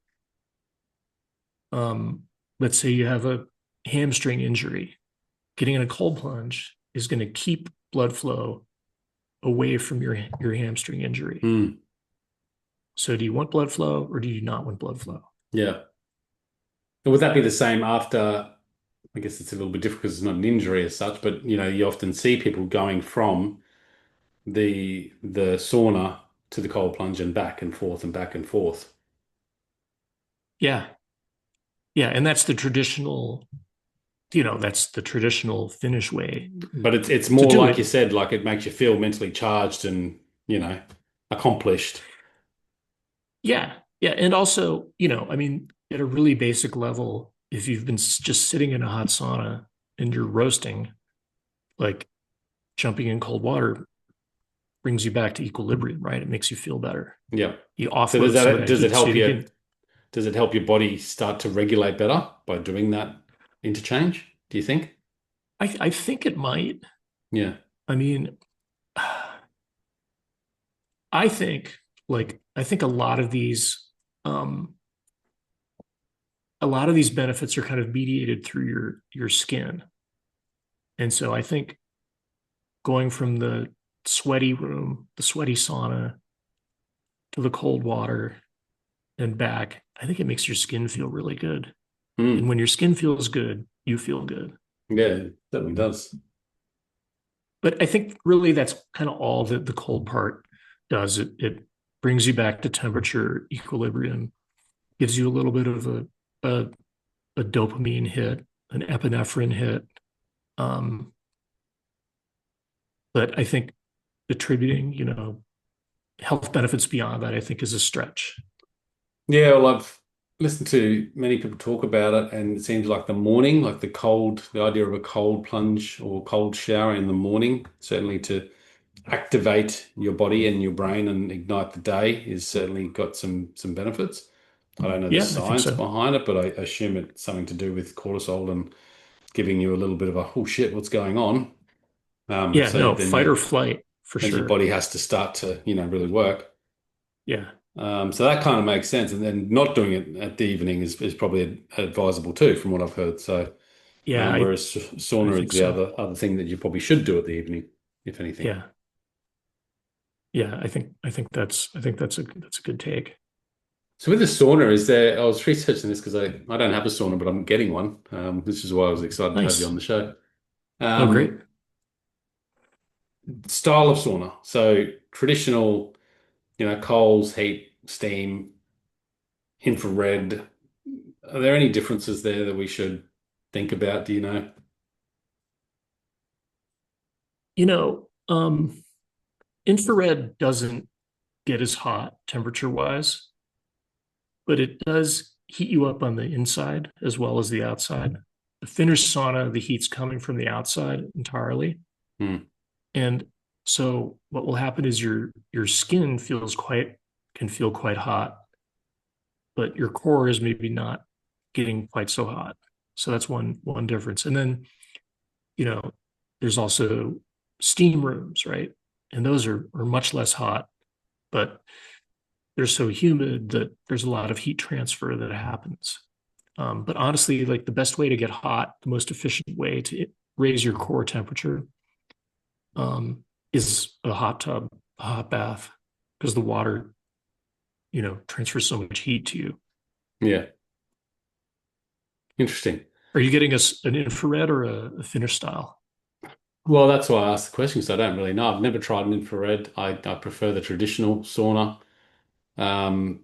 um, let's say you have a hamstring injury. Getting in a cold plunge is going to keep blood flow away from your hamstring injury. Mm. So, do you want blood flow or do you not want blood flow? Yeah. And would that be the same after? I guess it's a little bit different because it's not an injury as such, but you know, you often see people going from the sauna to the cold plunge and back and forth and back and forth. Yeah, yeah, and that's the traditional Finnish way But it's to more do like it. you said, like it makes you feel mentally charged and, you know, accomplished. Yeah. Yeah. And also, I mean, at a really basic level, if you've been just sitting in a hot sauna and you're roasting, like jumping in cold water brings you back to equilibrium, right? It makes you feel better. Yeah. You So offload some of that does it heat. So help you you can, does it help your body start to regulate better by doing that interchange? Do you think? I think it might. Yeah. I mean, I think um, a lot of these benefits are kind of mediated through your skin. And so I think going from the sweaty room, the sweaty sauna to the cold water and back, I think it makes your skin feel really good. And Mm. when your skin feels good, you feel good. Yeah, it certainly does. But I think really that's kind of all that the cold part does. It brings you back to temperature equilibrium, gives you a little bit of a, a dopamine hit, an epinephrine hit. Um, but I think attributing, health benefits beyond that, I think is a stretch. Yeah, well, I've listened to many people talk about it, and it seems like the morning, like the idea of a cold plunge or cold shower in the morning, certainly to activate your body and your brain and ignite the day, is certainly got some benefits. I don't know the Yeah, I think science so. behind it, but I assume it's something to do with cortisol and giving you a little bit of a, oh shit, what's going on? Yeah, So no, then fight or flight for your sure. body has to start to, you know, really work. Yeah. So that kind of makes sense. And then not doing it at the evening is probably advisable too, from what I've heard. So, Yeah, I whereas I sauna is think the so. other thing that you probably should do at the evening, if anything. Yeah. Yeah, I think that's a good take. So with the sauna, is there? I was researching this because I don't have a sauna, but I'm getting one. Which is why I was excited to have you on Nice. the show. Oh, great. Um, Style of sauna. So traditional, coals, heat, steam, infrared. Are there any differences there that we should think about? Do you know? You know, infrared doesn't get as hot temperature wise, but it does heat you up on the inside as well as the outside. The Finnish sauna, the heat's coming from the outside entirely. Hmm. And so what will happen is your skin can feel quite hot, but your core is maybe not getting quite so hot. So that's one difference. And then, you know, there's also steam rooms, right? And those are much less hot, but they're so humid that there's a lot of heat transfer that happens. But honestly, like the best way to get hot, the most efficient way to raise your core temperature is a hot tub, a hot bath, because the water, transfers so much heat to you. Yeah. Interesting. Are you getting an infrared or a Finnish style? Well, that's why I asked the question because I don't really know. I've never tried an infrared. I prefer the traditional sauna um,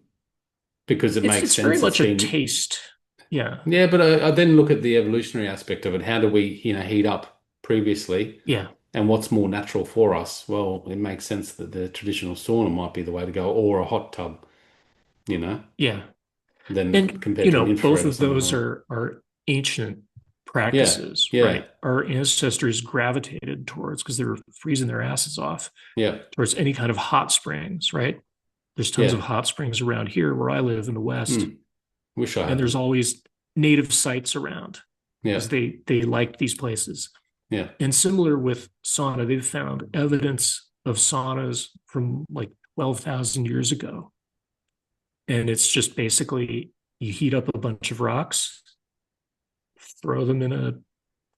because it It's makes it's very sense. It's much a been, taste. Yeah, yeah, but I then look at the evolutionary aspect of it. How do we, heat up previously, yeah, and what's more natural for us? Well, it makes sense that the traditional sauna might be the way to go, or a hot tub, you know, yeah. than And compared to an both infrared or of something those like that. are ancient Yeah, practices, yeah, right? Our ancestors gravitated towards because they were freezing their asses off yeah, towards any kind of hot springs, right? There's tons yeah. of hot springs around here where I live in the West, Hmm. Wish I and had there's them. always native sites around Yeah, because they liked these places. yeah, And similar with sauna, they've found evidence of saunas from like 12,000 years ago. And it's just basically you heat up a bunch of rocks, throw them in a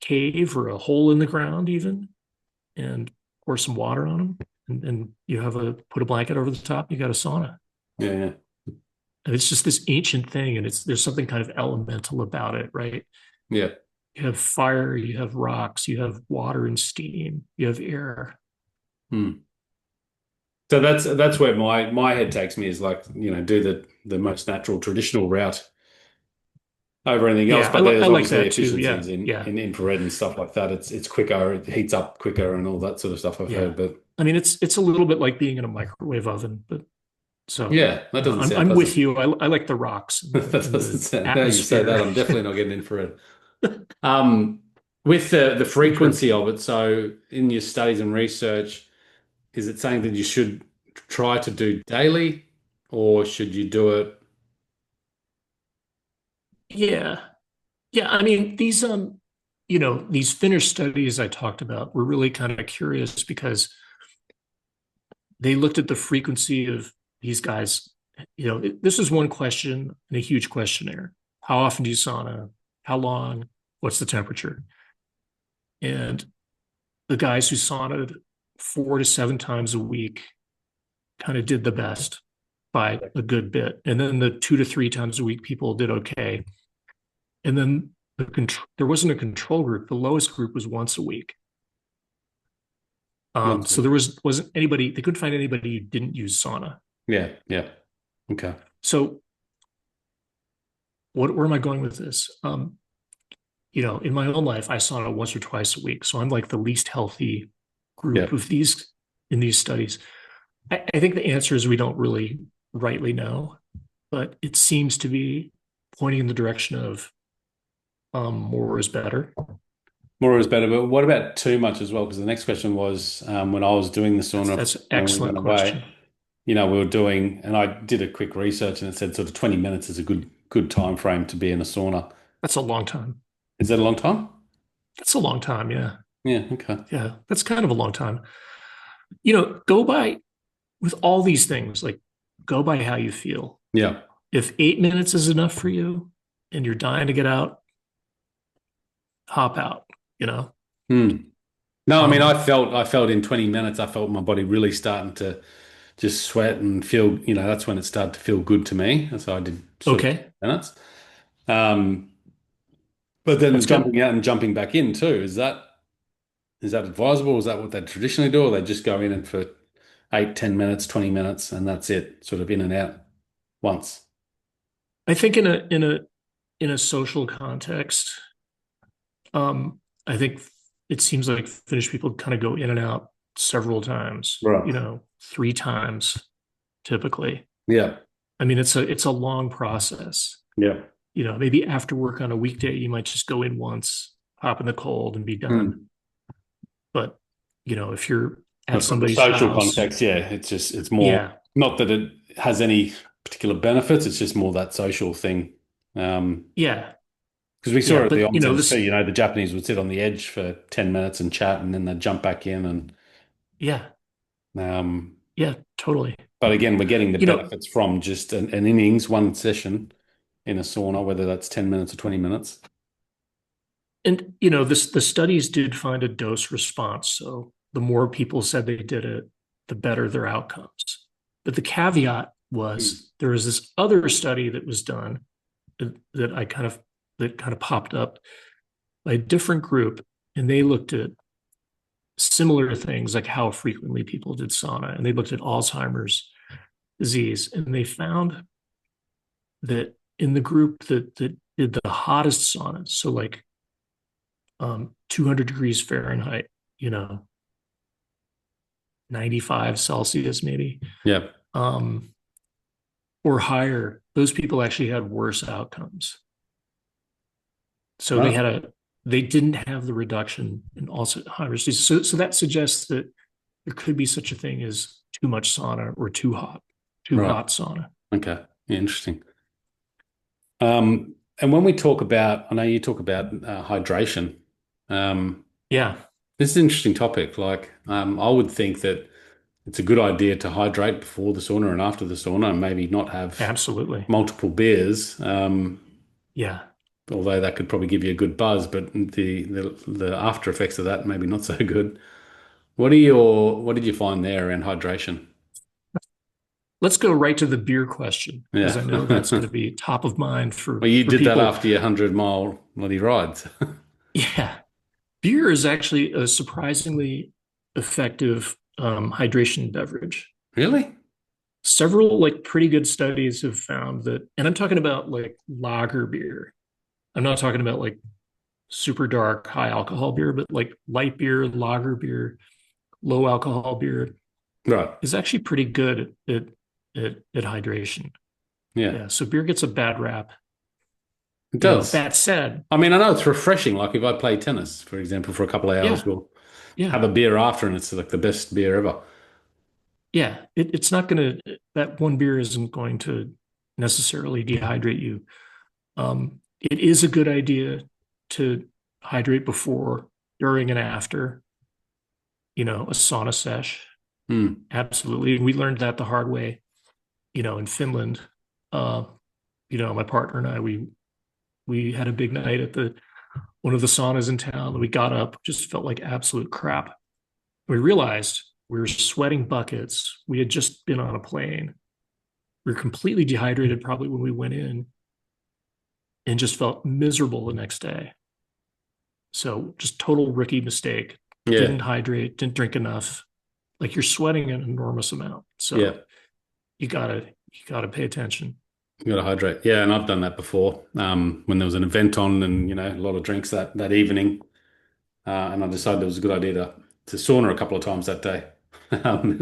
cave or a hole in the ground, even, and pour some water on them. And you have put a blanket over the top, you got a sauna. yeah, yeah, And it's just this ancient thing, and there's something kind of elemental about it, right? yeah. You have fire, you have rocks, you have water and steam, you have air. Hmm. So that's where my head takes me is like, do the most natural traditional route over anything else. Yeah, But I there's like obviously that too. Yeah, efficiencies in yeah, in infrared and stuff like that. It's quicker, it heats up quicker and all that sort of stuff I've yeah. heard. But I mean, it's a little bit like being in a microwave oven, but so yeah, that doesn't sound I'm with pleasant. you. I like the rocks and That and doesn't the sound, now you say that, atmosphere. I'm definitely not getting infrared. Um, with the Good. frequency of it, so in your studies and research, is it saying that you should try to do daily or should you do it? Yeah, yeah. I mean, these Finnish studies I talked about were really kind of curious because they looked at the frequency of these guys. This is one question in a huge questionnaire. How often do you sauna? How long? What's the temperature? And the guys who saunaed 4 to 7 times a week kind of did the best by a good bit. And then the 2 to 3 times a week people did okay. And then there wasn't a control group. The lowest group was once a week. Once a So week. there wasn't anybody. They couldn't find anybody who didn't use sauna. Yeah, yeah. Okay. So where am I going with this? In my own life, I sauna once or twice a week. So I'm like the least healthy Yeah. group of these in these studies. I think the answer is we don't really rightly know, but it seems to be pointing in the direction of more is better. More is better, but what about too much as well? Because the next question was when I was doing the sauna That's an when we excellent went away, question. we were doing, and I did a quick research and it said sort of 20 minutes is a good time frame to be in a sauna. That's a long time. Is that a long time? That's a long time. Yeah. Yeah, okay. Yeah. That's kind of a long time. Go by with all these things, like go by how you feel. Yeah. If 8 minutes is enough for you and you're dying to get out, hop out, you know? Hmm. No, I mean, Um, I felt in 20 minutes, I felt my body really starting to just sweat and feel, that's when it started to feel good to me. And so I did sort of okay, 10 minutes. Um, but then the that's good. jumping out and jumping back in too, is that advisable? Is that what they traditionally do? Or they just go in and for 8, 10 minutes, 20 minutes, and that's it, sort of in and out once? I think in a social context, I think it seems like Finnish people kind of go in and out several times, Right. 3 times typically. Yeah. I mean, it's a long process. Yeah. Maybe after work on a weekday, you might just go in once, hop in the cold and be done. Mm. But, if you're at But from the somebody's social house, context, yeah, it's more, yeah, not that it has any particular benefits, it's just more that social thing. yeah, Because we saw yeah. it at the But, onsens too, this, the Japanese would sit on the edge for 10 minutes and chat and then they'd jump back in yeah, um, yeah, totally. but again, we're getting the You know, benefits from just an innings, one session in a sauna, whether that's 10 minutes or 20 minutes. and, the studies did find a dose response. So the more people said they did it, the better their outcomes. But the caveat Mm. was there was this other study that was done that I kind of that kind of popped up by a different group, and they looked at similar things like how frequently people did sauna, and they looked at Alzheimer's disease, and they found that in the group that did the hottest saunas, so like 200 degrees Fahrenheit, you know, 95 Celsius maybe, Yeah. um, or higher, those people actually had worse outcomes. So Right. they didn't have the reduction in Alzheimer's disease. So that suggests that there could be such a thing as too much sauna or too Right. hot sauna. Okay. Yeah, interesting. And when we talk about, I know you talk about hydration. Um, Yeah, this is an interesting topic. Like, I would think that it's a good idea to hydrate before the sauna and after the sauna, and maybe not have absolutely. multiple beers. Yeah. Although that could probably give you a good buzz, but the after effects of that maybe not so good. What did you find there around hydration? Let's go right to the beer question because Yeah. I know that's going to be top of mind Well, you for did that people. after your 100-mile bloody rides. Yeah, beer is actually a surprisingly effective hydration beverage. Really? Several like pretty good studies have found that, and I'm talking about like lager beer. I'm not talking about like super dark high alcohol beer, but like light beer, lager beer, low alcohol beer Right. is actually pretty good at hydration. Yeah. Yeah, so beer gets a bad rap. It does. That said, I mean, I know it's refreshing. Like if I play tennis, for example, for a couple of hours, yeah, we'll yeah, have a beer after, and it's like the best beer ever. yeah. It's not going to, that one beer isn't going to necessarily dehydrate you. It is a good idea to hydrate before, during, and after, a sauna sesh. Hmm. Absolutely. We learned that the hard way, in Finland. Uh, my partner and I, we had a big night at the one of the saunas in town. We got up, just felt like absolute crap. We realized we were sweating buckets. We had just been on a plane. We were completely dehydrated probably when we went in and just felt miserable the next day. So just total rookie mistake. Yeah. Didn't hydrate, didn't drink enough. Like you're sweating an enormous amount. Yeah. So you gotta pay attention. You got to hydrate. Yeah, and I've done that before. When there was an event on, and a lot of drinks that evening, and I decided it was a good idea to sauna a couple of times that day. Um,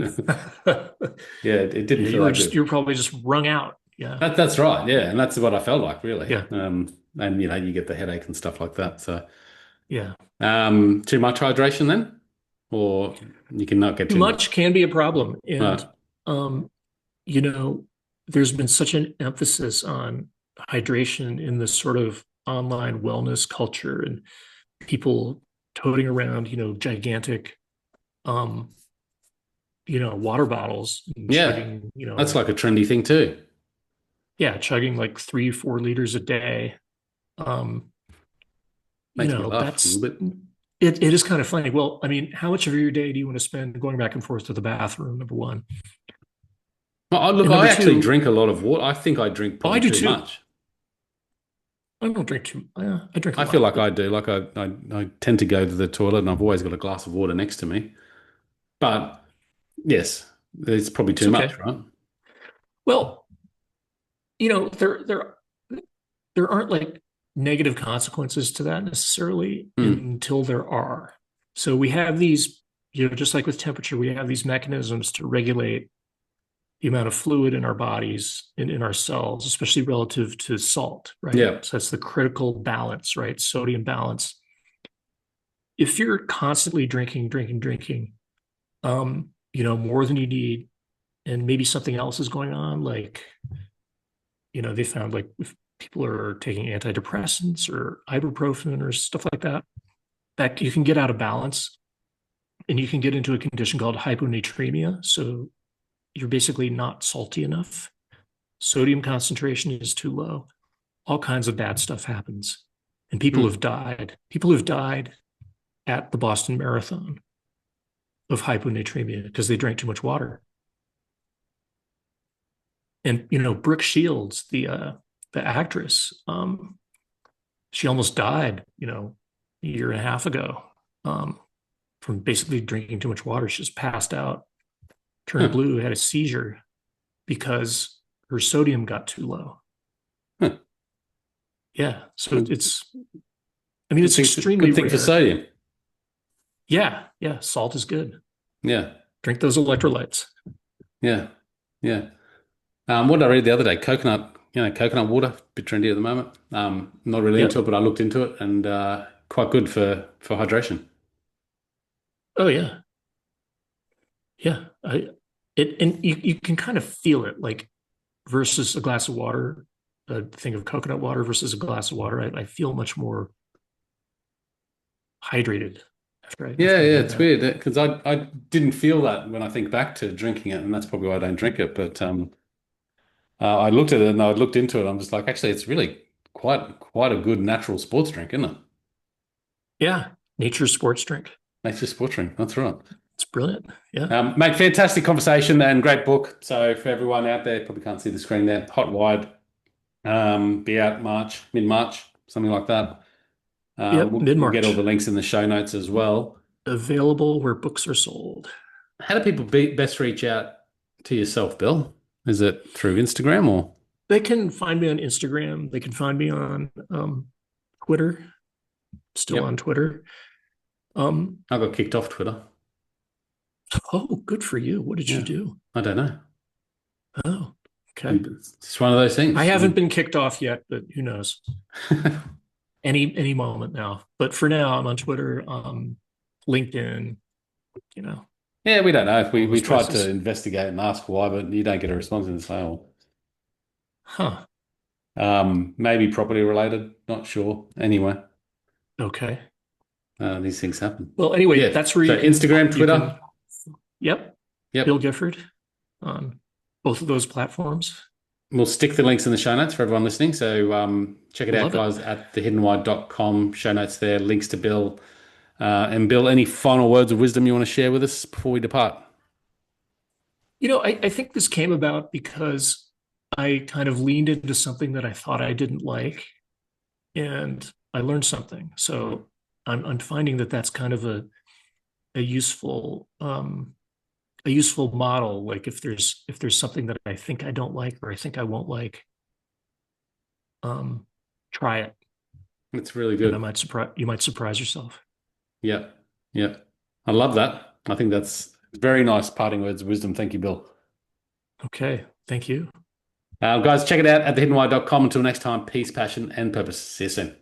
yeah, it didn't Yeah, feel that you good. were probably just wrung out. Yeah. That's right. Yeah, and that's what I felt like really. Yeah. And you get the headache and stuff like that. So, Yeah. too much hydration then, or you can not get Too too much. much can be a problem. And Right. um, you know, there's been such an emphasis on hydration in this sort of online wellness culture and people toting around, gigantic um, water bottles and Yeah, chugging, that's like a trendy thing too. yeah, chugging like 3, 4 liters a day. Um, Makes me laugh a little that's bit. it is kind of funny. Well, I mean, how much of your day do you want to spend going back and forth to the bathroom, number one? Look, And number I actually two, drink a lot of water. I think I drink oh, I probably do too too. much. I don't drink too, I drink a I feel lot, like but I do. Like I tend to go to the toilet and I've always got a glass of water next to me. But yes, it's probably it's too much, okay. right? Well, there aren't like negative consequences to that necessarily Mm. until there are. So we have these, just like with temperature, we have these mechanisms to regulate the amount of fluid in our bodies and in our cells, especially relative to salt, right? Yeah. So that's the critical balance, right? Sodium balance. If you're constantly drinking, more than you need, and maybe something else is going on, like, they found like if people are taking antidepressants or ibuprofen or stuff like that, that you can get out of balance and you can get into a condition called hyponatremia. So you're basically not salty enough. Sodium concentration is too low. All kinds of bad stuff happens. And people Mm. have died. People have died at the Boston Marathon of hyponatremia because they drank too much water. And Brooke Shields, the actress, she almost died, a year and a half ago, um, from basically drinking too much water. She just passed out, turned Huh. blue, had a seizure because her sodium got too low. Huh. Yeah, so Well, I mean, good it's thing for, extremely good thing for rare. sodium. Yeah, yeah, salt is good. Yeah. Drink those electrolytes. Yeah. Yeah. What did I read the other day? Coconut water, a bit trendy at the moment. Not really into it, Yep. but I looked into it and quite good for hydration. Oh yeah, yeah. And you can kind of feel it, like versus a glass of water, a thing of coconut water versus a glass of water. I feel much more hydrated Yeah, after I yeah, do it's that. weird because I didn't feel that when I think back to drinking it, and that's probably why I don't drink it. But I looked at it and I looked into it. I'm just like, actually, it's really quite a good natural sports drink, isn't it? Yeah, nature's sports drink. Natural sports drink. That's right. It's brilliant. Yeah. Mate, fantastic conversation and great book. So for everyone out there, probably can't see the screen there. Hot Wired, be out mid-March, something like that. Yep. We'll get all Mid-March. the links in the show notes as well. Available where books are sold. How do people best reach out to yourself, Bill? Is it through Instagram or? They can find me on Instagram. They can find me on Twitter. Still on Yep, Twitter. Um, I got kicked off Twitter. oh, good for you. What did you Yeah, do? I don't know. Oh, okay. It's just one of those I things. haven't been kicked off yet, but who knows? Any moment now. But for now, I'm on Twitter, LinkedIn, you know, Yeah, we don't know. If we, all we those tried to places. investigate and ask why, but you don't get a response and say, oh, Huh. maybe property related. Not sure. Anyway, Okay. these things happen. Well, anyway, Yeah. that's where So Instagram, you Twitter. can, yep, Bill Yep. Gifford on both of those platforms. We'll stick the links in the show notes for everyone listening. So check it out, Love it. guys, at thehiddenwhy.com. Show notes there, links to Bill. And Bill, any final words of wisdom you want to share with us before we depart? I think this came about because I kind of leaned into something that I thought I didn't like, and I learned something. So I'm finding that that's kind of a useful a useful model. Like if there's something that I think I don't like or I think I won't like, um, try it, It's really and I good. might surprise you might surprise yourself. Yep. Yep. I love that. I think that's very nice parting words of wisdom. Thank you, Bill. Okay, thank you. Guys, check it out at thehiddenwhy.com. Until next time, peace, passion, and purpose. See you soon.